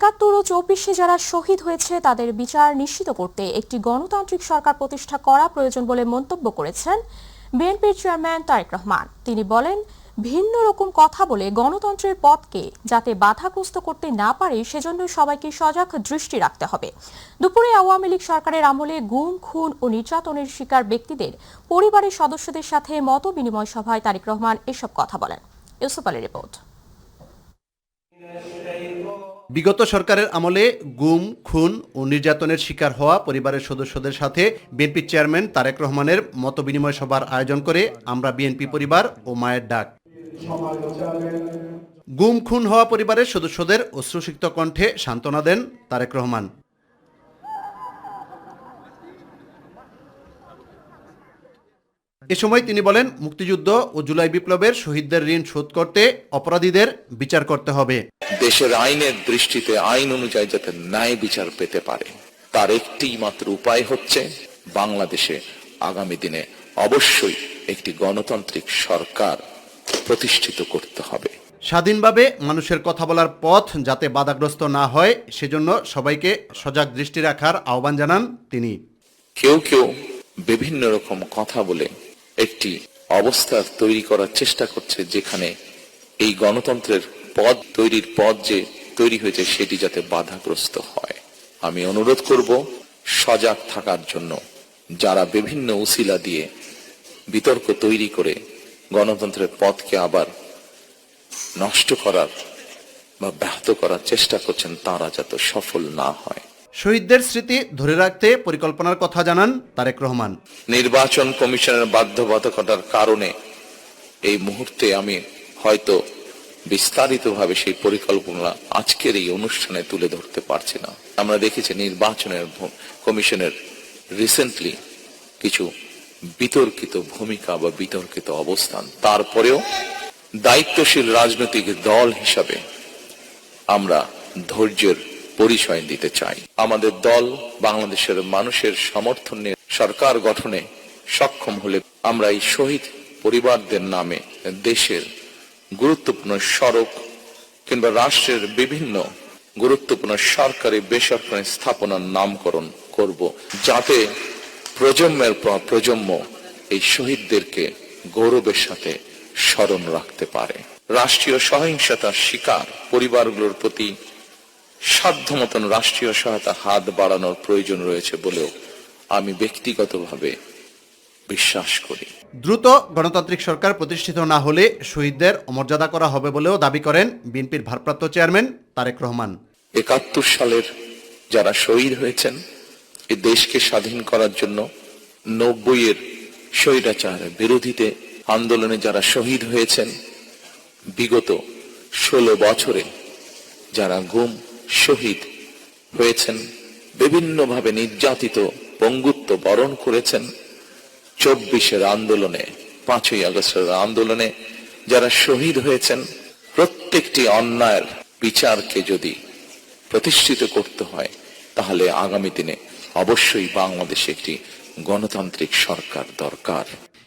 ৭১ ও ২৪-এ যারা শহীদ হয়েছে তাদের বিচার নিশ্চিত করতে একটি গণতান্ত্রিক সরকার প্রতিষ্ঠা করা প্রয়োজন বলে মন্তব্য করেছেন বিএনপির চেয়ারম্যান তারেক রহমান। তিনি বলেন, ভিন্ন রকম কথা বলে গণতন্ত্রের পথকে যাতে বাধাগ্রস্ত করতে না পারে সেজন্য সবাইকে সজাগ দৃষ্টি রাখতে হবে। দুপুরে আওয়ামী লীগ সরকারের আমলে গুম, খুন ও নির্যাতনের শিকার ব্যক্তিদের পরিবারের সদস্যদের সাথে মত বিনিময় সভায় তারেক রহমান এসব কথা বলেন। ইউসুফ আলীর রিপোর্ট। বিগত সরকারের আমলে গুম, খুন ও নির্যাতনের শিকার হওয়া পরিবারের সদস্যদের সাথে বিএনপি চেয়ারম্যান তারেক রহমানের মতবিনিময় সভার আয়োজন করে আমরা বিএনপি পরিবার ও মায়ের ডাক। গুম, খুন হওয়া পরিবারের সদস্যদের অশ্রুসিক্ত কণ্ঠে সান্ত্বনা দেন তারেক রহমান। এ সময় তিনি বলেন, মুক্তিযুদ্ধ ও জুলাই বিপ্লবের শহীদদের ঋণ শোধ করতে অপরাধীদের বিচার করতে হবে। দেশের আইনের দৃষ্টিতে আইন অনুযায়ী যাতে ন্যায় বিচার পেতে পারে তার একটি মাত্র উপায় হচ্ছে বাংলাদেশে আগামী দিনে অবশ্যই একটি গণতান্ত্রিক সরকার প্রতিষ্ঠিত করতে হবে। স্বাধীনভাবে মানুষের কথা বলার পথ যাতে বাধাগ্রস্ত না হয় সেজন্য সবাইকে সজাগ দৃষ্টি রাখার আহ্বান জানান তিনি। কেউ কেউ বিভিন্ন রকম কথা বলে একটি অবস্থা তৈরি করার চেষ্টা করছে যেখানে এই গণতন্ত্রের পথ তৈরির পথ যে তৈরি হয়েছে সেটি যাতে বাধাগ্রস্ত হয়। আমি অনুরোধ করব সজাগ থাকার জন্য। যারা বিভিন্ন উসিলা দিয়ে বিতর্ক তৈরি করে গণতন্ত্রের পথকে আবার নষ্ট করার বা ব্যাহত করার চেষ্টা করছেন তারা যাতে সফল না হয়। শহীদদের স্মৃতি ধরে রাখতে পরিকল্পনার কথা জানান তারেক রহমান। নির্বাচন কমিশনের বাধ্যবাধকতার কারণে এই মুহূর্তে আমি হয়তো বিস্তারিতভাবে সেই পরিকল্পনা আজকের এই অনুষ্ঠানে তুলে ধরতে পারছি না। আমরা দেখেছি নির্বাচনের কমিশনের রিসেন্টলি কিছু বিতর্কিত ভূমিকা বা বিতর্কিত অবস্থান। তারপরেও দায়িত্বশীল রাজনৈতিক দল হিসাবে আমরা ধৈর্যের পরিচয় দিতে চাই। আমাদের দল বাংলাদেশের মানুষের সমর্থন নিয়ে সরকার গঠনে সক্ষম হলে আমরা এই শহীদ পরিবারদের নামে দেশের গুরুত্বপূর্ণ সড়ক কিংবা রাষ্ট্রের বিভিন্ন গুরুত্বপূর্ণ সরকারি বেসরকারি স্থাপনার নামকরণ করব, যাতে প্রজন্মের পর প্রজন্ম এই শহীদদেরকে গৌরবের সাথে স্মরণ রাখতে পারে। রাষ্ট্রীয় সহিংসতার শিকার পরিবারগুলোর প্রতি সাধ্য মতন রাষ্ট্রীয় সহায়তা হাত বাড়ানোর প্রয়োজন রয়েছে বলেও আমি ব্যক্তিগতভাবে বিশ্বাস করি। দ্রুত গণতান্ত্রিক সরকার প্রতিষ্ঠিত না হলে শহীদদের অমর্যাদা করা হবে বলেও দাবি করেন বিএনপির ভারপ্রাপ্ত চেয়ারম্যান তারেক রহমান। ৭১ সালের যারা শহীদ হয়েছেন এই দেশকে স্বাধীন করার জন্য, ৯০-এর স্বৈরাচার বিরোধীতে আন্দোলনে যারা শহীদ হয়েছেন, বিগত ১৬ বছরে যারা গুম শহীদ হয়েছেন, বিভিন্নভাবে নির্যাতিত পঙ্গুত্ব বরণ করেছেন, ২৪-এর আন্দোলনে, ৫ই আগস্টের আন্দোলনে যারা শহীদ হয়েছেন, প্রত্যেকটি অন্যায়ের বিচারকে যদি প্রতিষ্ঠিত করতে হয় তাহলে আগামী দিনে অবশ্যই বাংলাদেশে একটি গণতান্ত্রিক সরকার দরকার।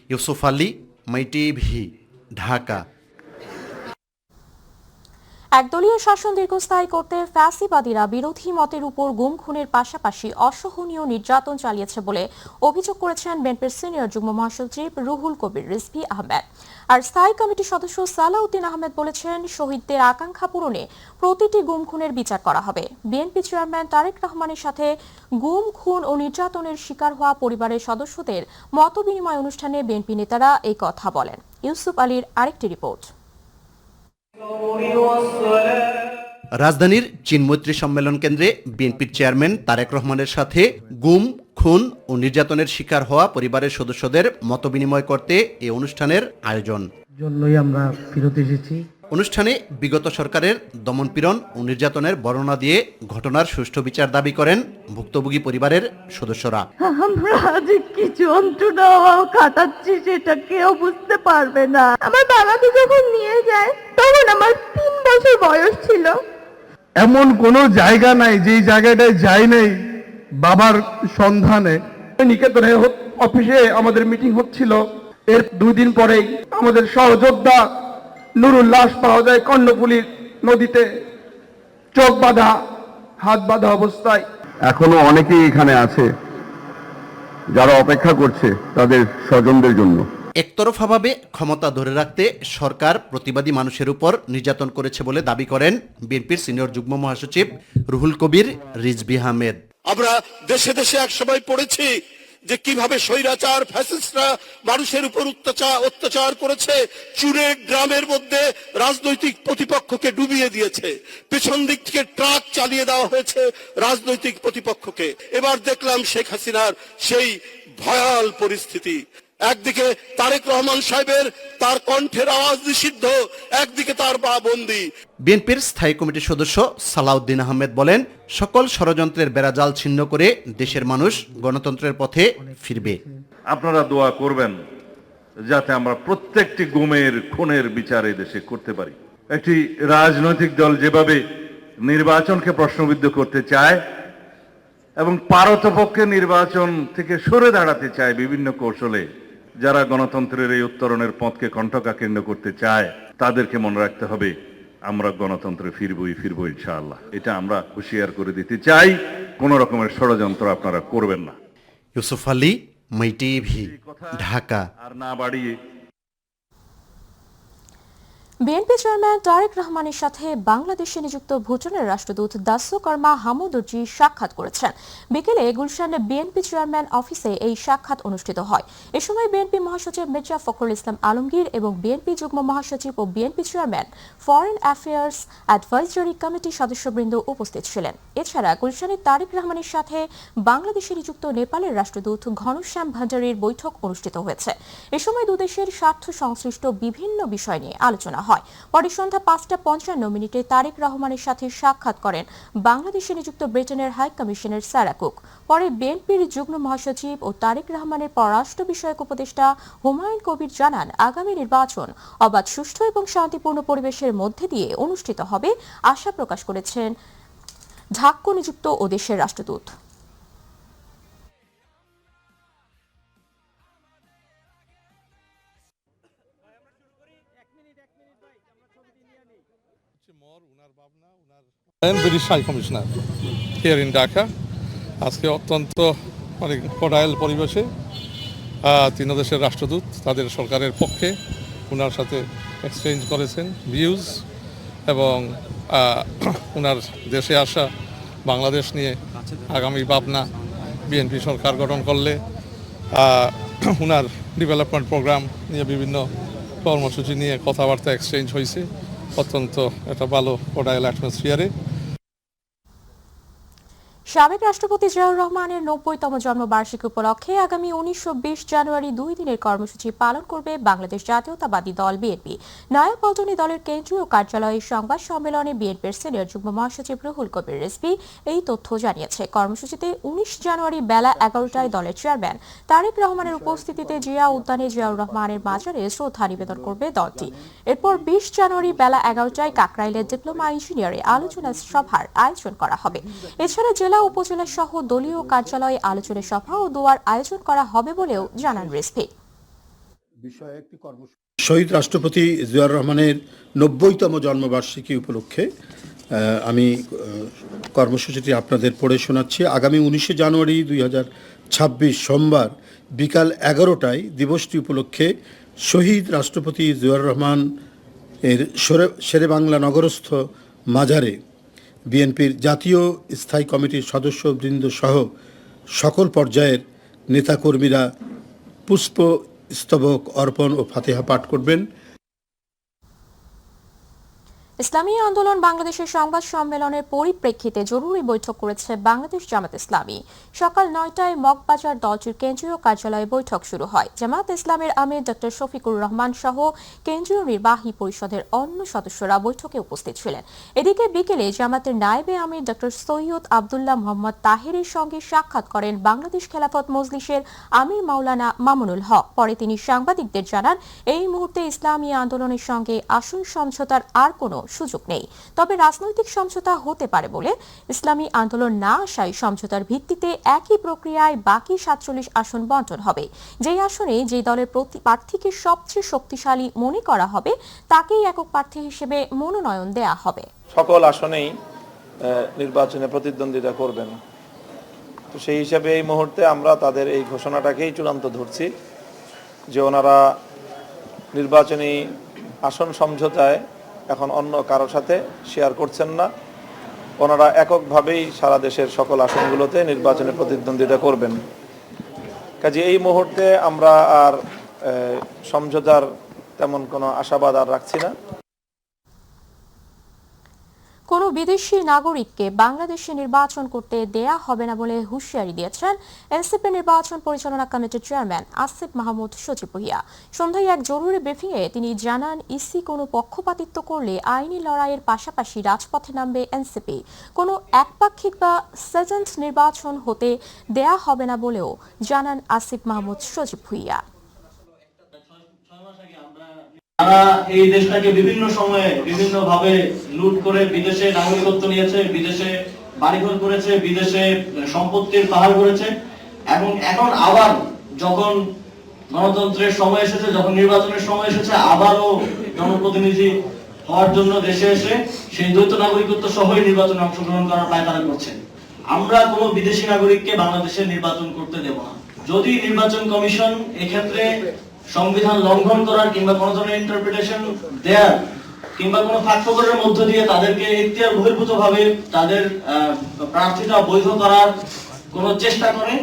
ইউসুফ আলী, মাই টিভি, ঢাকা। একদলীয় শাসন দীর্ঘস্থায়ী করতে ফ্যাসিবাদীরা বিরোধী মতের উপর গুম, খুনের পাশাপাশি অসহনীয় নির্যাতন চালিয়েছে বলে অভিযোগ করেছেন বিএনপির সিনিয়র যুগ্ম মহাসচিব রুহুল কবির রিজভী আহমেদ। আর স্থায়ী কমিটির সদস্য সালাউদ্দিন আহমেদ বলেছেন, শহীদদের আকাঙ্ক্ষা পূরণে প্রতিটি গুম, খুনের বিচার করা হবে। বিএনপি চেয়ারম্যান তারেক রহমানের সাথে গুম, খুন ও নির্যাতনের শিকার হওয়া পরিবারের সদস্যদের মতবিনিময় অনুষ্ঠানে বিএনপি নেতারা এই কথা বলেন। ইউসুফ আলীর আরেকটি রিপোর্ট। রাজধানীর চীন মৈত্রী সম্মেলন কেন্দ্রে বিএনপির চেয়ারম্যান তারেক রহমানের সাথে গুম, খুন ও নির্যাতনের শিকার হওয়া পরিবারের সদস্যদের মতবিনিময় করতে এই অনুষ্ঠানের আয়োজন। জন্যই আমরা ফিরত এসেছি। অনুষ্ঠানে বিগত সরকারের দমনপীড়ন ও নির্যাতনের বর্ণনা দিয়ে ঘটনার সুষ্ঠু বিচার দাবি করেন ভুক্তভোগী পরিবারের সদস্যরা। আমরা আজ কি যন্ত্রণা কাটাচ্ছি সেটা কেউ বুঝতে পারবে না। আমার বাবাকে যখন নিয়ে যায় তখন আমার 3 বছর বয়স ছিল। এমন কোনো জায়গা নাই যেই জায়গাটায় যাই নাই বাবার সন্ধানে। নিকেতনে অফিসে আমাদের মিটিং হচ্ছিল, এর 2 দিন পরেই আমাদের সহযোদ্ধা নুরুল লাশ পাওয়া যায় কর্ণফুলী নদীতে, চোখ বাঁধা হাত বাঁধা অবস্থায়। এখনো অনেকেই এখানে আছে যারা অপেক্ষা করছে তাদের স্বজনদের জন্য। একতরফাভাবে ক্ষমতা ধরে রাখতে সরকার প্রতিবাদী মানুষের উপর নির্যাতন করেছে বলে দাবি করেন বিএনপির সিনিয়র যুগ্ম মহাসচিব রুহুল কবির রিজভী আহমেদ। আমরা দেশে দেশে একসময় পড়েছি যে কিভাবে স্বৈরাচার ফ্যাসিস্টরা মানুষের উপর অত্যাচার করেছে, চুনের ড্রামের মধ্যে রাজনৈতিক প্রতিপক্ষকে ডুবিয়ে দিয়েছে, পেছন দিক থেকে ট্রাক চালিয়ে দেওয়া হয়েছে রাজনৈতিক প্রতিপক্ষকে। এবার দেখলাম শেখ হাসিনার সেই ভয়াল পরিস্থিতি। একদিকে তারেক রহমান সাহেবের তার কণ্ঠের আওয়াজ নিষিদ্ধ, একদিকে তার বা বন্দী। বিএনপির স্থায়ী কমিটির সদস্য সালাউদ্দিন আহমেদ বলেন, সকল ষড়যন্ত্রের বেড়াজাল ছিন্ন করে দেশের মানুষ গণতন্ত্রের পথে ফিরবে। আপনারা দোয়া করবেন যাতে আমরা প্রত্যেকটি গুমের খুনের বিচার এই দেশে করতে পারি। একটি রাজনৈতিক দল যেভাবে নির্বাচনকে প্রশ্নবিদ্ধ করতে চায় এবং পারতপক্ষে নির্বাচন থেকে সরে দাঁড়াতে চায় বিভিন্ন কৌশলে, যারা গণতন্ত্রের এই উত্তরণের পথকে কণ্ঠকাকীর্ণ করতে চায় তাদেরকে মনে রাখতে হবে আমরা গণতন্ত্রে ফিরবো ইনশাআল্লাহ। এটা আমরা হুঁশিয়ার করে দিতে চাই, কোন রকমের ষড়যন্ত্র আপনারা করবেন না। ইউসুফ আলী, মাই টিভি, ঢাকা। আর না বাড়িয়ে বিএনপি চেয়ারম্যান তারেক রহমানের সাথে বাংলাদেশে নিযুক্ত ভুটানের রাষ্ট্রদূত দাস্যকর্মা হামুদুরজি সাক্ষাৎ করেছেন। বিকেলে গুলশান বিএনপি চেয়ারম্যান অফিসে এই সাক্ষাৎ অনুষ্ঠিত হয়। এ সময় বিএনপি মহাসচিব মির্জা ফখরুল ইসলাম আলমগীর এবং বিএনপি যুগ্ম মহাসচিব ও BNP chairman foreign affairs advisory কমিটির সদস্যবৃন্দ উপস্থিত ছিলেন। এছাড়া গুলশানের তারেক রহমানের সাথে বাংলাদেশে নিযুক্ত নেপালের রাষ্ট্রদূত ঘনশ্যাম ভান্ডারীর বৈঠক অনুষ্ঠিত হয়েছে। এ সময় দুদেশের স্বার্থ সংশ্লিষ্ট বিভিন্ন বিষয় নিয়ে আলোচনা হয়। পরে সন্ধ্যা 5:55 তারেক রহমানের সাথে সাক্ষাৎ করেন বাংলাদেশে নিযুক্ত ব্রিটেনের হাই কমিশনার সারা কুক। পরে বিএনপির যুগ্ম মহাসচিব ও তারেক রহমানের পররাষ্ট্র বিষয়ক উপদেষ্টা হুমায়ুন কবির জানান, আগামী নির্বাচন অবাধ, সুষ্ঠু এবং শান্তিপূর্ণ পরিবেশের মধ্যে দিয়ে অনুষ্ঠিত হবে আশা প্রকাশ করেছেন ঢাকা নিযুক্ত ও দেশের রাষ্ট্রদূত। British High Commissioner here in Dhaka. আজকে অত্যন্ত কড়াইল পরিবেশে তিন দেশের রাষ্ট্রদূত তাদের সরকারের পক্ষে ওনার সাথে এক্সচেঞ্জ করেছেন ভিউজ, এবং ওনার দেশে আসা বাংলাদেশ নিয়ে আগামী ভাবনা, বিএনপি সরকার গঠন করলে ওনার ডেভেলপমেন্ট প্রোগ্রাম নিয়ে বিভিন্ন কর্মসূচি নিয়ে কথাবার্তা এক্সচেঞ্জ হয়েছে অত্যন্ত একটা ভালো কড়াইল অ্যাটমসফিয়ারে। সাবেক রাষ্ট্রপতি জিয়াউর রহমানের 90তম জন্মবার্ষিকী উপলক্ষে আগামী 19 ও 20 জানুয়ারি 2 দিনের কর্মসূচি পালন করবে বাংলাদেশ জাতীয়তাবাদী দল বিএনপি। নয়াপল্টনে দলের কেন্দ্রীয় কার্যালয়ে সংবাদ সম্মেলনে বিএনপির সিনিয়র যুগ্ম মহাসচিব রুহুল কবির রিজভী এই তথ্য জানিয়েছে। কর্মসূচিতে 19 জানুয়ারি বেলা 11টায় দলের চেয়ারম্যান তারেক রহমানের উপস্থিতিতে জিয়া উদ্যানে জিয়াউর রহমানের মাজারে শ্রদ্ধা নিবেদন করবে দলটি। এরপর 20 জানুয়ারি বেলা 11টায় কাকরাইলের ডিপ্লোমা ইঞ্জিনিয়ারে আলোচনা সভার আয়োজন করা হবে। এছাড়া জেলা উপজেলা সহ দলীয় কার্যালয়ে আলোচনা সভা ও দোয়ার আয়োজন করা হবে বলেও জানান রিজভী। শহীদ রাষ্ট্রপতি জিয়াউর রহমানের 90তম জন্মবার্ষিকী উপলক্ষে আমি কর্মসূচিটি আপনাদের পড়ে শোনাচ্ছি। আগামী 19 জানুয়ারি 2026 সোমবার বিকাল 11টায় দিবসটি উপলক্ষে শহীদ রাষ্ট্রপতি জিয়াউর রহমান এর শেরেবাংলা নগরস্থ মাজারে বিএনপির জাতীয় স্থায়ী কমিটির সদস্যবৃন্দ সহ সকল পর্যায়ের নেতাকর্মীরা পুষ্পস্তবক অর্পণ ও ফাতিহা পাঠ করবেন। ইসলামী আন্দোলন বাংলাদেশের সংবাদ সম্মেলনের পরিপ্রেক্ষিতে জরুরি বৈঠক করেছে বাংলাদেশ জামাত ইসলামী। সকাল 9টায় মগবাজার দলটির কেন্দ্রীয় কার্যালয়ে বৈঠক শুরু হয়। জামাত ইসলামের আমির ডক্টর শফিকুর রহমান সহ কেন্দ্রীয় নির্বাহী পরিষদের অন্য সদস্যরা বৈঠকে উপস্থিত ছিলেন। এদিকে বিকেলে জামাতের নায়েবে আমির ডক্টর সৈয়দ আবদুল্লাহ মোহাম্মদ তাহেরের সঙ্গে সাক্ষাৎ করেন বাংলাদেশ খেলাফত মজলিসের আমির মাওলানা মামুনুল হক। পরে তিনি সাংবাদিকদের জানান, এই মুহূর্তে ইসলামী আন্দোলনের সঙ্গে আসন সমঝোতার আর কোনো সুযোগ নেই, তবে রাজনৈতিক সমঝোতা হতে পারে বলে ইসলামী আন্দোলন না আসায় সমঝোতার ভিত্তিতে একই প্রক্রিয়ায় বাকি 47 আসন বণ্টন হবে। যেই আসনে যে দলের প্রার্থীকে সবচেয়ে শক্তিশালী মনে করা হবে তাকেই একক প্রার্থী হিসেবে মনোনয়ন দেয়া হবে। সকল আসনেই নির্বাচনে প্রতিদ্বন্দ্বিতা করবেন। তো সেই হিসাবে এই মুহূর্তে আমরা তাদের এই ঘোষণাটাকেই চূড়ান্ত ধরছি যে ওনারা নির্বাচনী আসন সমঝোতায় এখন অন্য কারোর সাথে শেয়ার করছেন না, ওনারা এককভাবেই সারা দেশের সকল আসনগুলোতে নির্বাচনে প্রতিদ্বন্দ্বিতা করবেন। কাজে এই মুহূর্তে আমরা আর সমঝোতার তেমন কোনো আশাবাদ আর রাখছি না। কোনো বিদেশি নাগরিককে বাংলাদেশে নির্বাচন করতে দেয়া হবে না বলে হুঁশিয়ারি দিয়েছেন এনসিপি নির্বাচন পরিচালনা কমিটির চেয়ারম্যান আসিফ মাহমুদ সজীব ভুঁইয়া। সন্ধ্যায় এক জরুরি ব্রিফিংয়ে তিনি জানান, ইসি কোনো পক্ষপাতিত্ব করলে আইনি লড়াইয়ের পাশাপাশি রাজপথে নামবে এনসিপি। কোনো একপাক্ষিক বা সেজেন্ট নির্বাচন হতে দেয়া হবে না বলেও জানান আসিফ মাহমুদ সজীব ভুঁইয়া। তারা এই দেশটাকে বিভিন্ন সময়ে বিভিন্ন ভাবে লুট করে বিদেশে নাগরিকত্ব নিয়েছে, বিদেশে বাড়িঘর করেছে, বিদেশে সম্পত্তির পাহাড় করেছে, এবং এখন আবার যখন গণতন্ত্রের সময় এসেছে, যখন নির্বাচনের সময় এসেছে, আবারও জনপ্রতিনিধি হওয়ার জন্য দেশে এসে সেই দ্বৈত নাগরিকত্ব সহই নির্বাচনে অংশগ্রহণ করার পায়তারা করছে। আমরা কোনো বিদেশি নাগরিককে বাংলাদেশে নির্বাচন করতে দেব না। যদি নির্বাচন কমিশন এক্ষেত্রে সংবিধান লঙ্ঘন করার কিংবা কোনো ধরনের ইন্টারপ্রিটেশন দেয়ার কিংবা কোনো ফাঁকফোকরের মধ্য দিয়ে তাদেরকে এখতিয়ার বহির্ভূত ভাবে তাদের প্রার্থীতা বৈধ করার কোনো চেষ্টা করে,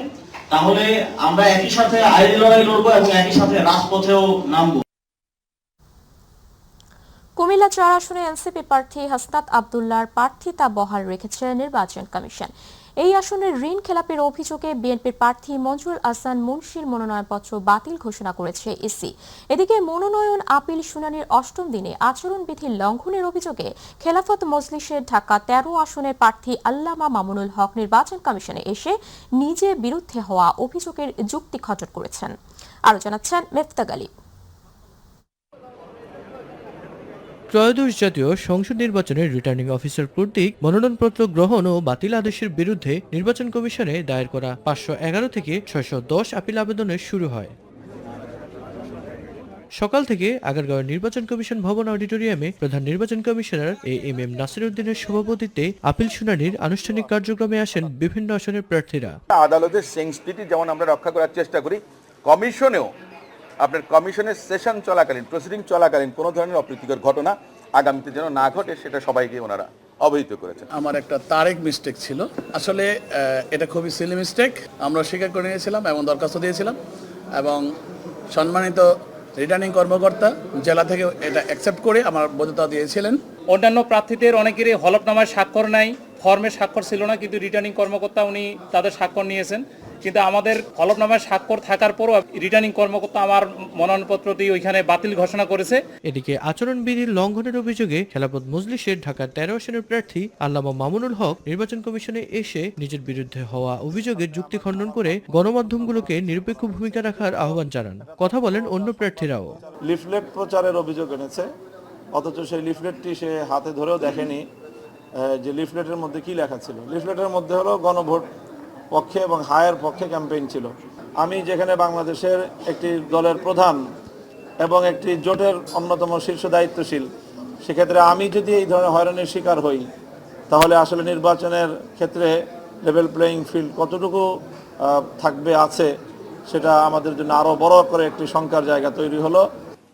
তাহলে আমরা একই সাথে আইনি লড়াই লড়বো এবং একই সাথে রাজপথেও নামবো। কুমিল্লা ৪ আসনে এনসিপি প্রার্থী হাসনাত আব্দুল্লাহর প্রার্থিতা বহাল রেখেছে নির্বাচন কমিশন। এই আসনের ঋণ খেলাপির অভিযোগে বিএনপির প্রার্থী মঞ্জুরুল আহসান মুন্সির মনোনয়নপত্র বাতিল ঘোষণা করেছে ইসি। এদিকে মনোনয়ন আপিল শুনানির ৮ম দিনে আচরণবিধি লঙ্ঘনের অভিযোগে খেলাফত মজলিসের ঢাকা ১৩ আসনের প্রার্থী আল্লামা মামুনুল হক নির্বাচন কমিশনে এসে নিজে বিরুদ্ধে হওয়া অভিযোগের যুক্তি খণ্ডন করেছেন। আরও জানাচ্ছেন মিফতাহ গালিব। ত্রয়োদশ জাতীয় সংসদ নির্বাচনের রিটার্নিং অফিসার কর্তৃক মনোনয়নপত্র গ্রহণ ও বাতিল আদেশের বিরুদ্ধে নির্বাচন কমিশনে দায়ের করা ৫১১ থেকে ৬১০ আপিল আবেদনের শুরু হয়। সকাল থেকে আগারগাঁও নির্বাচন কমিশন ভবন অডিটোরিয়ামে প্রধান নির্বাচন কমিশনার এম নাসির উদ্দিনের সভাপতিত্বে আপিল শুনানির আনুষ্ঠানিক কার্যক্রমে আসেন বিভিন্ন আসনের প্রার্থীরা। আদালতের সেন্সিটিভিটি যেমন আমরা রক্ষা করার চেষ্টা করি, কমিশনেও আপনার কমিশনের সেশন চলাকালীন, প্রসিডিং চলাকালীন কোনো ধরনের অপ্রীতিকর ঘটনা আগামীতে যেন না ঘটে সেটা সবাইকে ওনারা অবহিত করেছেন। আমার একটা তারিখ মিস্টেক ছিল, আসলে এটা খুবই সিলি মিস্টেক, আমরা স্বীকার করে নিয়েছিলাম এবং দরখাস্ত দিয়েছিলাম এবং সম্মানিত রিটার্নিং কর্মকর্তা জেলা থেকে এটা অ্যাকসেপ্ট করে আমার বৈধতা দিয়েছিলেন। অন্যান্য প্রার্থীদের অনেকেরই হলফনামায় স্বাক্ষর নাই, ফর্মে স্বাক্ষর ছিল না, কিন্তু রিটার্নিং কর্মকর্তা উনি তাদের স্বাক্ষর নিয়েছেন। কিন্তু আমাদের হলফনামায় স্বাক্ষর থাকার পরও রিটার্নিং কর্মকর্তা আমার মনোনয়নপত্রটি ওইখানে বাতিল ঘোষণা করেছে। এদিকে আচরণবিধির লঙ্ঘনের অভিযোগে খেলাফত মজলিসের ঢাকা ১৩ আসনের প্রার্থী আল্লামা মামুনুল হক নির্বাচন কমিশনে এসে নিজের বিরুদ্ধে হওয়া অভিযোগের যুক্তি খণ্ডন করে গণমাধ্যমগুলোকে নিরপেক্ষ ভূমিকা রাখার আহ্বান জানান। কথা বলেন অন্য প্রার্থীরাও। লিফলেট প্রচারের অভিযোগ এনেছে, অথচ সেই লিফলেটটি সে হাতে ধরেও দেখেনি যে লিফলেটের মধ্যে কি লেখা ছিল। লিফলেটের মধ্যে হলো গণভোট পক্ষে এবং হায়ের পক্ষে ক্যাম্পেইন ছিল। আমি যেখানে বাংলাদেশের একটি দলের প্রধান এবং একটি জোটের অন্যতম শীর্ষ দায়িত্বশীল, সেক্ষেত্রে আমি যদি এই ধরনের হয়রানির শিকার হই, তাহলে আসলে নির্বাচনের ক্ষেত্রে লেভেল প্লেয়িং ফিল্ড কতটুকু থাকবে আছে সেটা আমাদের জন্য আরও বড় করে একটি শঙ্কার জায়গা তৈরি হলো।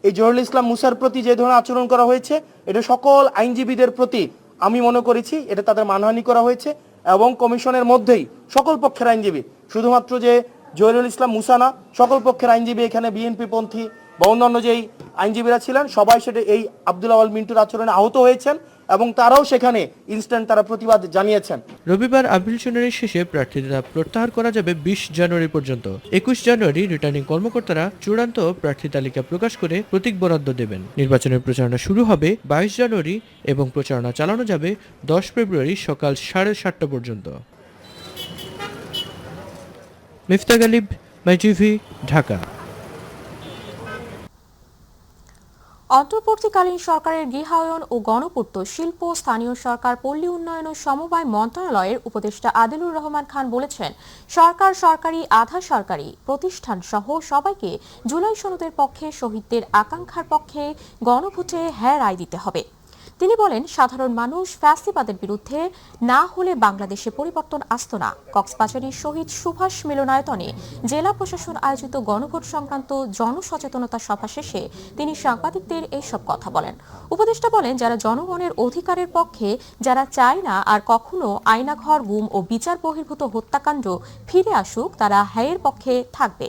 এই জহিরুল ইসলাম মুসার প্রতি যে ধরনের আচরণ করা হয়েছে, এটা সকল আইনজীবীদের প্রতি আমি মনে করেছি এটা তাদের মানহানি করা হয়েছে এবং কমিশনের মধ্যেই সকল পক্ষের আইনজীবী, শুধুমাত্র যে জহিরুল ইসলাম মুসা না, সকল পক্ষের আইনজীবী, এখানে বিএনপি পন্থী বা অন্যান্য যেই আইনজীবীরা ছিলেন সবাই সেটা এই আব্দুল আওয়াল মিন্টুর আচরণে আহত হয়েছেন এবং তারাও সেখানে ইনস্ট্যান্ট তারা প্রতিবাদ জানিয়েছেন। রবিবার আপিল শুনানির শেষে প্রার্থীরা প্রত্যাহার করা যাবে ২০ জানুয়ারি পর্যন্ত। ২১ জানুয়ারি রিটার্নিং কর্মকর্তারা চূড়ান্ত প্রার্থী তালিকা প্রকাশ করে প্রতীক বরাদ্দ দেবেন। নির্বাচনের প্রচারণা শুরু হবে ২২ জানুয়ারি এবং প্রচারণা চালানো যাবে ১০ ফেব্রুয়ারি সকাল ৭:৩০ পর্যন্ত। মিফতাহ গালিব, মাই টিভি, ঢাকা। অন্তর্বর্তীকালীন সরকারের গৃহায়ন ও গণপূর্ত, শিল্প, স্থানীয় সরকার, পল্লী উন্নয়ন ও সমবায় মন্ত্রণালয়ের উপদেষ্টা আদিলুর রহমান খান বলেছেন, সরকার, সরকারি, আধা সরকারি প্রতিষ্ঠান সহ সবাইকে জুলাই সনদের পক্ষে, শহীদদের আকাঙ্ক্ষার পক্ষে গণভোটে হ্যাঁ রায় দিতে হবে। তিনি বলেন, সাধারণ মানুষ ফ্যাসিবাদের বিরুদ্ধে না হলে বাংলাদেশে পরিবর্তন আসত না। কক্সবাজারের শহীদ সুভাষ মিলনায়তনে জেলা প্রশাসন আয়োজিত গণভোট সংক্রান্ত জনসচেতনতা সভা শেষে তিনি সাংবাদিকদের এইসব কথা বলেন। উপদেষ্টা বলেন, যারা জনগণের অধিকারের পক্ষে, যারা চায় না আর কখনো আয়নাঘর, গুম ও বিচার বহির্ভূত হত্যাকাণ্ড ফিরে আসুক, তারা হ্যায়ের পক্ষে থাকবে।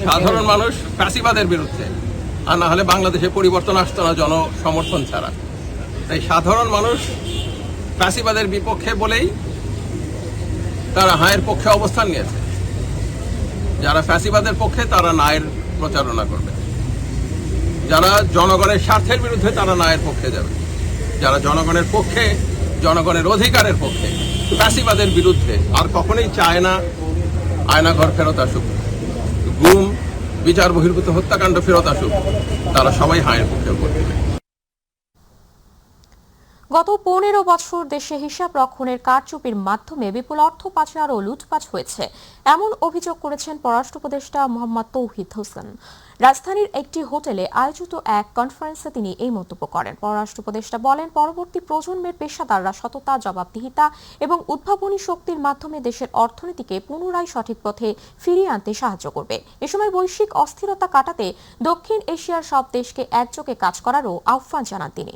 সাধারণ মানুষ ফ্যাসিবাদের বিরুদ্ধে, আর না হলে বাংলাদেশে পরিবর্তন আসতো না জনসমর্থন ছাড়া। তাই সাধারণ মানুষ ফ্যাসিবাদের বিপক্ষে বলেই তারা হায়ের পক্ষে অবস্থান নিয়েছে। যারা ফ্যাসিবাদের পক্ষে তারা নায়ের প্রচারণা করবে, যারা জনগণের স্বার্থের বিরুদ্ধে তারা নায়ের পক্ষে যাবে, যারা জনগণের পক্ষে, জনগণের অধিকারের পক্ষে, ফ্যাসিবাদের বিরুদ্ধে আর কখনোই চায় না আয়নাঘর ফেরত আসুক, গুম বিচার বহির্ভূত হত্যাকাণ্ড ফেরত আসুক, তারা সবাই হায়ের পক্ষে ভোট দেবে। গত 15 বছর দেশে হিসাব রক্ষণের কারচুপির মাধ্যমে বিপুল অর্থ পাচার ও লুটপাট হয়েছে, এমন অভিযোগ করেছেন পররাষ্ট্র উপদেষ্টা মোহাম্মদ তৌহিদ হোসেন। রাজধানীর একটি হোটেলে আয়োজিত এক কনফারেন্সে তিনি এই মন্তব্য করেন। পররাষ্ট্র উপদেষ্টা বলেন, পরবর্তী প্রজন্মের পেশাদাররা সততা, জবাবদিহিতা এবং উদ্ভাবনী শক্তির মাধ্যমে দেশের অর্থনীতিকে পুনরায় সঠিক পথে ফিরিয়ে আনতে সাহায্য করবে। এ সময় বৈশ্বিক অস্থিরতা কাটাতে দক্ষিণ এশিয়ার সব দেশকে একযোগে কাজ করারও আহ্বান জানান তিনি।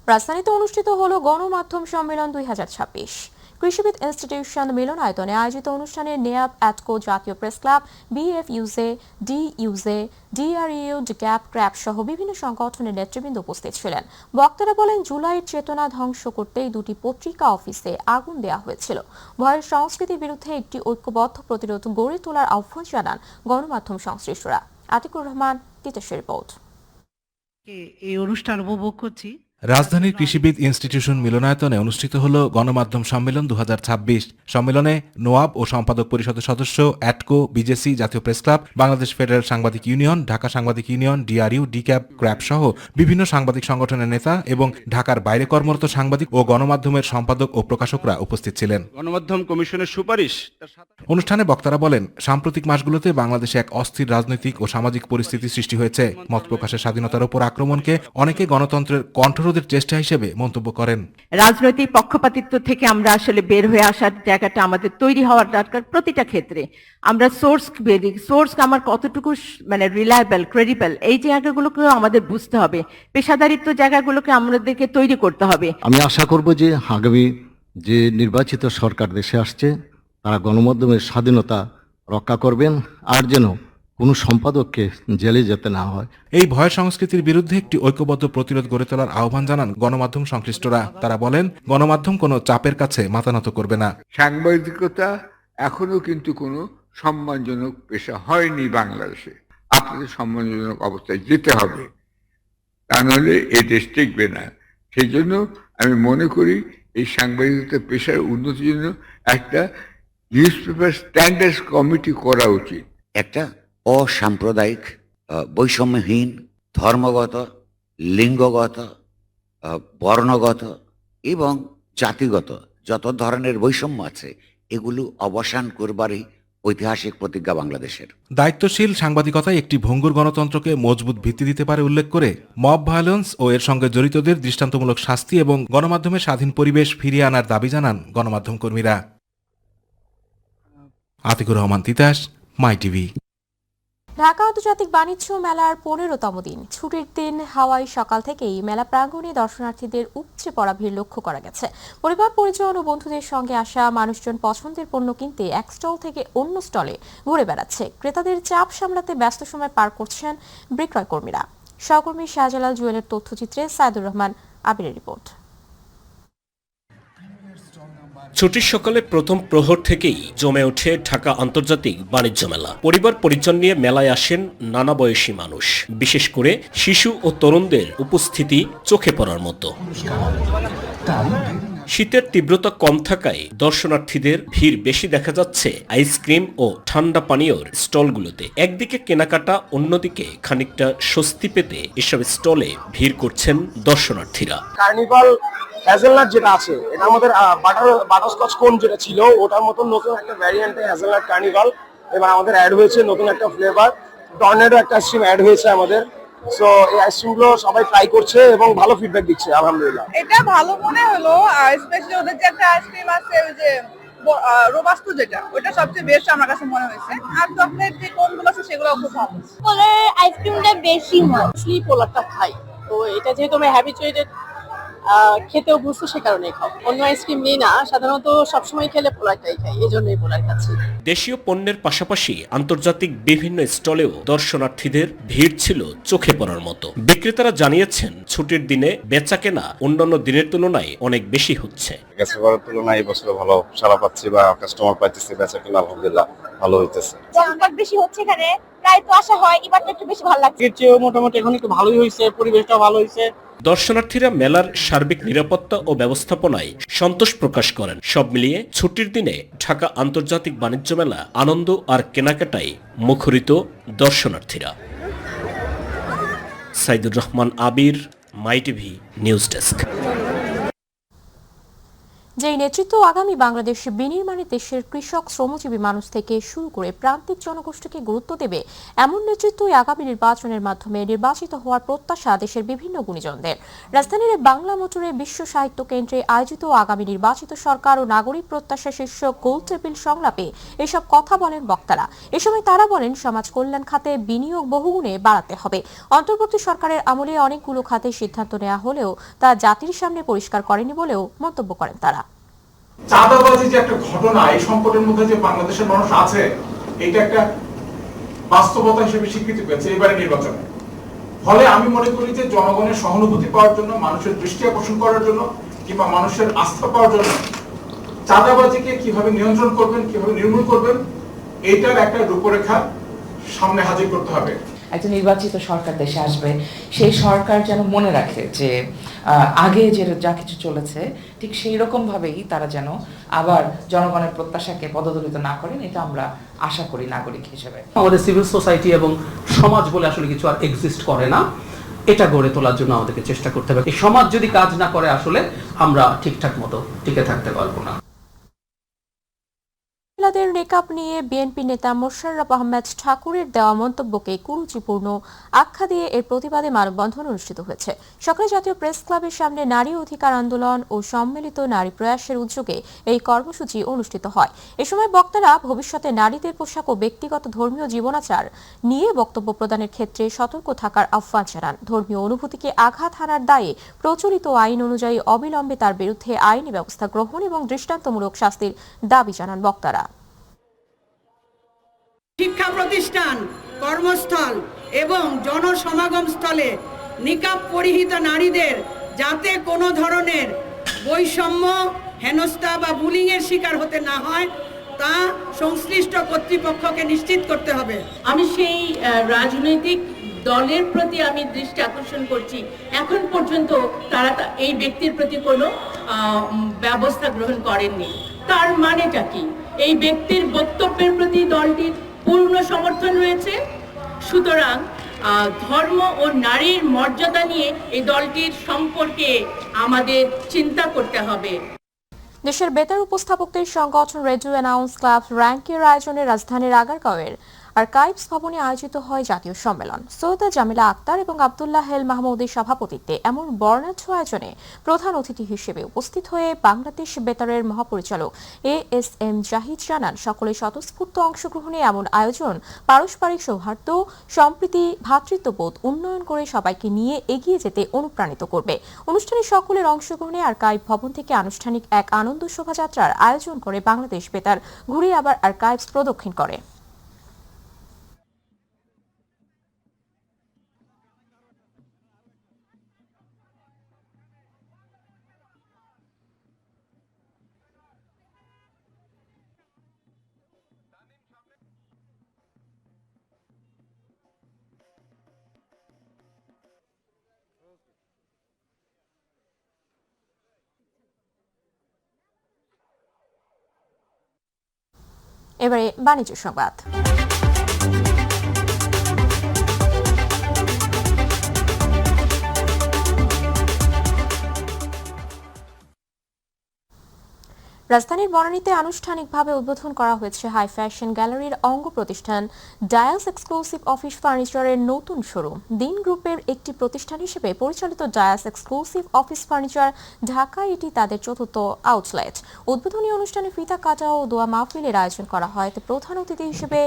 রাজধানীতে অনুষ্ঠিত হলো গণমাধ্যম সম্মেলন 2026। কৃষিবিদ ইনস্টিটিউশন মিলনায়তনে আয়োজিত অনুষ্ঠানে নেয়াব, অ্যাটকো, জাতীয় press club, BFUJ, DUJ, DRU, DCAB, CRAB সহ বিভিন্ন সংগঠনের নেতৃবৃন্দ উপস্থিত ছিলেন। বক্তারা বলেন, জুলাইয়ের চেতনা ধ্বংস করতে 2টি পত্রিকা অফিসে আগুন দেওয়া হয়েছিল। ভয়ের সংস্কৃতির বিরুদ্ধে একটি ঐক্যবদ্ধ প্রতিরোধ গড়ে তোলার আহ্বান জানান গণমাধ্যম সংশ্লিষ্টরা। আতিকুর রহমান, তিতাসের রিপোর্ট। এই অনুষ্ঠান উপভোগ করছি। রাজধানীর কৃষিবিদ ইনস্টিটিউশন মিলনায়তনে অনুষ্ঠিত হল গণমাধ্যম সম্মেলন 2026। সম্মেলনে নোয়াব ও সম্পাদক পরিষদের সদস্য, অ্যাটকো, বিজেসি, জাতীয় প্রেস ক্লাব, বাংলাদেশ ফেডারেল সাংবাদিক ইউনিয়ন, ঢাকা সাংবাদিক ইউনিয়ন, ডিআরইউ, ডিক্যাপ, ক্র্যাপ সহ বিভিন্ন সাংবাদিক সংগঠনের নেতা এবং ঢাকার বাইরে কর্মরত সাংবাদিক ও গণমাধ্যমের সম্পাদক ও প্রকাশকরা উপস্থিত ছিলেন। গণমাধ্যম কমিশনের সুপারিশ। অনুষ্ঠানে বক্তারা বলেন, সাম্প্রতিক মাসগুলোতে বাংলাদেশে এক অস্থির রাজনৈতিক ও সামাজিক পরিস্থিতি সৃষ্টি হয়েছে। মত প্রকাশের স্বাধীনতার উপর আক্রমণকে অনেকে গণতন্ত্রের কণ্ঠরোধের চেষ্টা হিসেবে মন্তব্য করেন। রাজনৈতিক পক্ষপাতিত্ব থেকে আমরা আসলে বের হয়ে আসার জায়গাটা আমাদের তৈরি হওয়ার দরকার। প্রতিটা ক্ষেত্রে আমরা সোর্স আমার কতটুকু মানে রিলায়েবল, ক্রেডিবল, এই জায়গাগুলোকে আমাদের বুঝতে হবে। পেশাদারিত্ব জায়গাগুলোকে আমাদেরকে তৈরি করতে হবে। আমি আশা করব যে আগামী যে নির্বাচিত সরকার দেশে আসছে, তারা গণমাধ্যমের স্বাধীনতা রক্ষা করবেন, আর যেন কোনো সম্পাদককে জেলে যেতে না হয়। এই ভয় সংস্কৃতির বিরুদ্ধে একটি ঐক্যবদ্ধ প্রতিরোধ গড়ে তোলার আহ্বান জানান গণমাধ্যম সংশ্লিষ্টরা। তারা বলেন, গণমাধ্যম কোনো চাপের কাছে মাথা নত করবে না। সাংবাদিকতা এখনো কিন্তু কোনো সম্মানজনক পেশা হয়নি বাংলাদেশে। আপনাদের সম্মানজনক অবস্থায় যেতে হবে, তা নাহলে এ দেশ টিকবে না। সেই জন্য আমি মনে করি এই সাংবাদিকতা পেশার উন্নতির জন্য একটা নিউজ পেপার স্ট্যান্ডার্ডস কমিটি করা উচিত। একটা অসাম্প্রদায়িক, বৈষম্যহীন, ধর্মগত, লিঙ্গগত, বর্ণগত এবং জাতিগত যত ধরনের বৈষম্য আছে, এগুলো অবসান করবারই ঐতিহাসিক প্রতিজ্ঞা বাংলাদেশের। দায়িত্বশীল সাংবাদিকতায় একটি ভঙ্গুর গণতন্ত্রকে মজবুত ভিত্তি দিতে পারে উল্লেখ করে মব ভায়োলেন্স ও এর সঙ্গে জড়িতদের দৃষ্টান্তমূলক শাস্তি এবং গণমাধ্যমের স্বাধীন পরিবেশ ফিরিয়ে আনার দাবি জানান গণমাধ্যম কর্মীরা। আতিকুর রহমান, তিতাস, মাই টিভি। ঢাকা আন্তর্জাতিক বাণিজ্য মেলার 15তম দিন, ছুটির দিন হাওয়ায় সকাল থেকেই মেলা প্রাঙ্গণে দর্শনার্থীদের উপচে পড়া ভিড় লক্ষ্য করা গেছে। পরিবার, পরিজন ও বন্ধুদের সঙ্গে আসা মানুষজন পছন্দের পণ্য কিনতে এক স্টল থেকে অন্য স্টলে ঘুরে বেড়াচ্ছে। ক্রেতাদের চাপ সামলাতে ব্যস্ত সময় পার করছেন বিক্রয় কর্মীরা। সহকর্মী শাহজালাল জুয়েলের তথ্যচিত্রে সাইদুর রহমান আবিরের রিপোর্ট। ছুটির সকালে প্রথম প্রহর থেকেই জমে ওঠে ঢাকা আন্তর্জাতিক বাণিজ্য মেলা। পরিবার পরিজন নিয়ে মেলায় আসেন নানা বয়সী মানুষ, বিশেষ করে শিশু ও তরুণদের উপস্থিতি চোখে পড়ার মতো। শীতের তীব্রতা কম থাকায় দর্শনার্থীদের ভিড় বেশি দেখা যাচ্ছে আইসক্রিম ও ঠান্ডা পানীয়র স্টলগুলোতে। একদিকে কেনাকাটা, অন্যদিকে খানিকটা স্বস্তি পেতে এসব স্টলে ভিড় করছেন দর্শনার্থীরা। কার্নিভাল হ্যাজেলনাট যেটা আছে এটা আমাদের বাটারস্কচ কোন যেটা ছিল ওটার মতন নতুন একটা ভ্যারিয়েন্টে হ্যাজেলনাট কার্নিভাল এবার আমাদের অ্যাড হয়েছে, নতুন একটা ফ্লেভার টর্নেডো একটা আইসক্রিম অ্যাড হয়েছে আমাদের। সো এই আইসক্রিমগুলো সবাই ট্রাই করছে এবং ভালো ফিডব্যাক দিচ্ছে আলহামদুলিল্লাহ। এটা ভালো মনে হলো, আর স্পেশালি ওদের যে একটা আইসক্রিম আছে ওই যে রোবাস্টো যেটা, ওটা সবচেয়ে বেস্ট আমার কাছে মনে হয়েছে। আর চকলেট যে কোনগুলো আছে সেগুলো খুব ভালো। পোলার আইসক্রিমটা বেশি মজা। পোলারটা খাই তো এটা যেহেতু আমি হ্যাবিচুয়েটেড খেতেও বুঝতো সে কারণে খাও। অন্য আইসক্রিম নিই না, সাধারণত সবসময় খেলে পোলারটাই খাই, এই জন্যই পোলার খাচ্ছি। দেশীয় পণ্যের পাশাপাশি আন্তর্জাতিক বিভিন্ন স্টলেও দর্শনার্থীদের ভিড় ছিল চোখে পড়ার মতো। বিক্রেতারা জানিয়েছেন ছুটির দিনে বেচাকেনা অন্যান্য দিনের তুলনায় অনেক বেশি হচ্ছে। গতবারের তুলনায় এই বছর ভালো সাড়া পাচ্ছি বা কাস্টমার পাইতেছি, বেচাকেনা আলহামদুলিল্লাহ ভালো হইতেছে। জামকাট বেশি হচ্ছে এখানে, প্রায় তো আসা হয়, এবার তো একটু বেশি ভালো লাগছে। এর চেয়ে মোটামুটি এখন একটু ভালোই হয়েছে, পরিবেশটা ভালো হয়েছে। দর্শনার্থীরা মেলার সার্বিক নিরাপত্তা ও ব্যবস্থাপনায় সন্তোষ প্রকাশ করেন। সব মিলিয়ে ছুটির দিনে ঢাকা আন্তর্জাতিক বাণিজ্য মেলা আনন্দ আর কেনাকাটায় মুখরিত দর্শনার্থীরা। সাইদুর রহমান আবির, মাই টিভি নিউজ ডেস্ক। যেই নেতৃত্ব আগামী বাংলাদেশ বিনির্মাণে দেশের কৃষক, শ্রমজীবী মানুষ থেকে শুরু করে প্রান্তিক জনগোষ্ঠীকে গুরুত্ব দেবে, এমন নেতৃত্বই আগামী নির্বাচনের মাধ্যমে নির্বাচিত হওয়ার প্রত্যাশা দেশের বিভিন্ন গুণীজনদের। রাজধানীর বাংলা মোটরে বিশ্ব সাহিত্য কেন্দ্রে আয়োজিত আগামী নির্বাচিত সরকার ও নাগরিক প্রত্যাশা শীর্ষক গোল টেবিল সংলাপে এসব কথা বলেন বক্তারা। এ সময় তারা বলেন, সমাজ কল্যাণ খাতে বিনিয়োগ বহুগুণে বাড়াতে হবে। অন্তর্বর্তী সরকারের আমলে অনেকগুলো খাতে সিদ্ধান্ত নেওয়া হলেও তা জাতির সামনে পরিষ্কার করেনি বলেও মন্তব্য করেন তারা। চাঁদাবাজি যে একটা ঘটনা, এই সংকটের মধ্যে যে বাংলাদেশের মানুষ আছে, এটা একটা বাস্তবতা হিসেবে স্বীকৃতি পেয়েছে এবারে নির্বাচনে। ফলে আমি মনে করি যে জনগণের সহানুভূতি পাওয়ার জন্য, মানুষের দৃষ্টি আকর্ষণ করার জন্য কিংবা মানুষের আস্থা পাওয়ার জন্য চাঁদাবাজিকে কিভাবে নিয়ন্ত্রণ করবেন, কিভাবে নির্মূল করবেন, এইটার একটা রূপরেখা সামনে হাজির করতে হবে। একটা নির্বাচিত সরকার দেশে আসবে, সেই সরকার যেন মনে রাখে যে আগে যে যা কিছু চলেছে ঠিক সেই রকম ভাবেই তারা যেন আবার জনগণের প্রত্যাশাকে পদদলিত না করেন, এটা আমরা আশা করি নাগরিক হিসেবে। আমাদের সিভিল সোসাইটি এবং সমাজ বলে আসলে কিছু আর এক্সিস্ট করে না, এটা গড়ে তোলার জন্য আমাদেরকে চেষ্টা করতে হবে। এই সমাজ যদি কাজ না করে আসলে আমরা ঠিকঠাক মতো টিকে থাকতে পারবো না। মহিলাদের নেকাব নিয়ে বিএনপি নেতা মোশাররফ আহমেদ ঠাকুরের দেওয়া মন্তব্যকে কুরুচিপূর্ণ আখ্যা দিয়ে এর প্রতিবাদে মানববন্ধন অনুষ্ঠিত হয়েছে। সকালে জাতীয় প্রেস ক্লাবের সামনে নারী অধিকার আন্দোলন ও সম্মিলিত নারী প্রয়াসের উদ্যোগে এই কর্মসূচি অনুষ্ঠিত হয়। এ সময় বক্তারা ভবিষ্যতে নারীদের পোশাক ও ব্যক্তিগত ধর্মীয় জীবনাচার নিয়ে বক্তব্য প্রদানের ক্ষেত্রে সতর্ক থাকার আহ্বান জানান। ধর্মীয় অনুভূতিকে আঘাত হানার দায়ে প্রচলিত আইন অনুযায়ী অবিলম্বে তার বিরুদ্ধে আইনি ব্যবস্থা গ্রহণ এবং দৃষ্টান্তমূলক শাস্তির দাবি জানান বক্তারা। শিক্ষা প্রতিষ্ঠান, কর্মস্থল এবং জনসমাগম স্থলে নিকাব পরিহিত নারীদের যাতে কোনো ধরনের বৈষম্য, হেনস্থা বা বুলিং এর শিকার হতে না হয় তা সংশ্লিষ্ট কর্তৃপক্ষকে নিশ্চিত করতে হবে। আমি সেই রাজনৈতিক দলের প্রতি আমি দৃষ্টি আকর্ষণ করছি, এখন পর্যন্ত তারা এই ব্যক্তির প্রতি কোনো ব্যবস্থা গ্রহণ করেননি। তার মানেটা কি? এই ব্যক্তির বক্তব্যের প্রতি দলটির পূর্ণ সমর্থন রয়েছে। সুতরাং ধর্ম ও নারীর মর্যাদা নিয়ে এই দলটির সম্পর্কে আমাদের চিন্তা করতে হবে। দেশের বেতার উপস্থাপকদের সংগঠন রেডিও অ্যানাউন্স ক্লাব র্যাঙ্কের আয়োজনে রাজধানীর আগারগাঁওয়ের আর্কাইভস ভবনে আয়োজিত হয় জাতীয় সম্মেলন। সৈয়দা জামিলা আক্তার এবং আব্দুল্লাহ হেল মাহমুদের সভাপতিত্বে এমন বর্ণাঢ্য আয়োজনে প্রধান অতিথি হিসেবে উপস্থিত হয়ে বাংলাদেশ বেতারের মহাপরিচালক ASM জাহিদ জানান, সকলের স্বতঃস্ফূর্ত অংশগ্রহণে এমন আয়োজন পারস্পরিক সৌহার্দ্য, সম্প্রীতি, ভ্রাতৃত্ববোধ উন্নয়ন করে সবাইকে নিয়ে এগিয়ে যেতে অনুপ্রাণিত করবে। অনুষ্ঠানে সকলের অংশগ্রহণে আর্কাইভ ভবন থেকে আনুষ্ঠানিক এক আনন্দ শোভাযাত্রার আয়োজন করে বাংলাদেশ বেতার ঘুরে আবার আর্কাইভস প্রদক্ষিণ করে। এবারে বাণিজ্য সংবাদ। রাজধানীর বনানীতে আনুষ্ঠানিকভাবে উদ্বোধন করা হয়েছে হাই ফ্যাশন গ্যালারির অঙ্গ প্রতিষ্ঠান ডায়াস এক্সক্লুসিভ অফিস ফার্নিচারের নতুন শোরুম। দিন গ্রুপের একটি প্রতিষ্ঠান হিসেবে পরিচালিত ডায়াস এক্সক্লুসিভ অফিস ফার্নিচার ঢাকায় এটি তাদের চতুর্থ আউটলেট। উদ্বোধনী অনুষ্ঠানে ফিতা কাটা ও দোয়া মাহফিলের আয়োজন করা হয়। এতে প্রধান অতিথি হিসেবে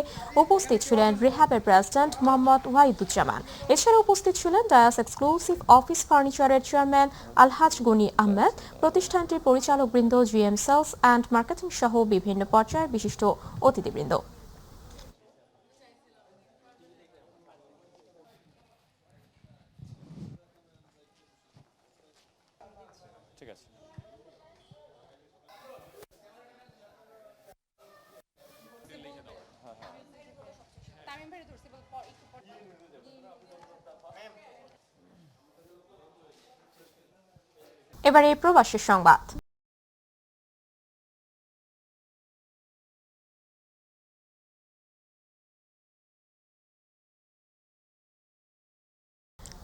উপস্থিত ছিলেন রিহ্যাবের প্রেসিডেন্ট মোহাম্মদ ওয়াহিদুজ্জামান। এছাড়া উপস্থিত ছিলেন ডায়াস এক্সক্লুসিভ অফিস ফার্নিচারের চেয়ারম্যান আলহাজ গনি আহমেদ, প্রতিষ্ঠানটির পরিচালকবৃন্দ, জিএম সেলস অ্যান্ড মার্কেটিং সহ বিভিন্ন পর্যায়ের বিশিষ্ট অতিথিবৃন্দ। এবারে প্রবাসী সংবাদ।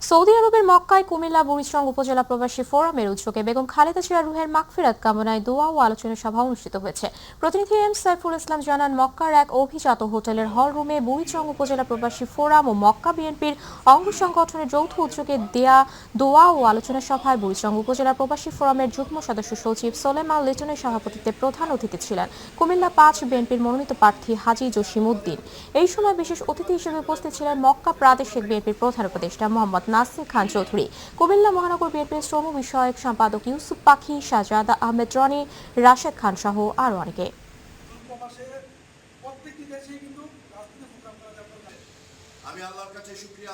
সৌদি আরবের মক্কায় কুমিল্লা বুড়িচং উপজেলা প্রবাসী ফোরামের উদ্যোগে বেগম খালেদা জিয়া রুহের মাগফিরাত কামনায় দোয়া ও আলোচনা সভা অনুষ্ঠিত হয়েছে। প্রতিনিধি এম সাইফুল ইসলাম জানান, মক্কার এক অভিজাত হোটেলের হল রুমে বুড়িচং উপজেলা প্রবাসী ফোরাম ও মক্কা বিএনপির অঙ্গ সংগঠনের যৌথ উদ্যোগে দেয়া দোয়া ও আলোচনা সভায় বুড়িচং উপজেলা প্রবাসী ফোরামের যুগ্ম সদস্য সচিব সোলেমান লিটনের সভাপতিত্বে প্রধান অতিথি ছিলেন কুমিল্লা ৫ বিএনপির মনোনীত প্রার্থী হাজী জসিম উদ্দিন। এই সময় বিশেষ অতিথি হিসেবে উপস্থিত ছিলেন মক্কা প্রাদেশিক বিএনপির প্রধান উপদেষ্টা মোহাম্মদ নাসির খান চৌধুরী, কুমিল্লা মহানগর বিএনপির শ্রম বিষয়ক সম্পাদক ইউসুফ পাখি, শাহজাদা আহমেদ রনি, রাশেদ খান সহ আরো অনেকে। আমি আল্লাহর কাছে শুকরিয়া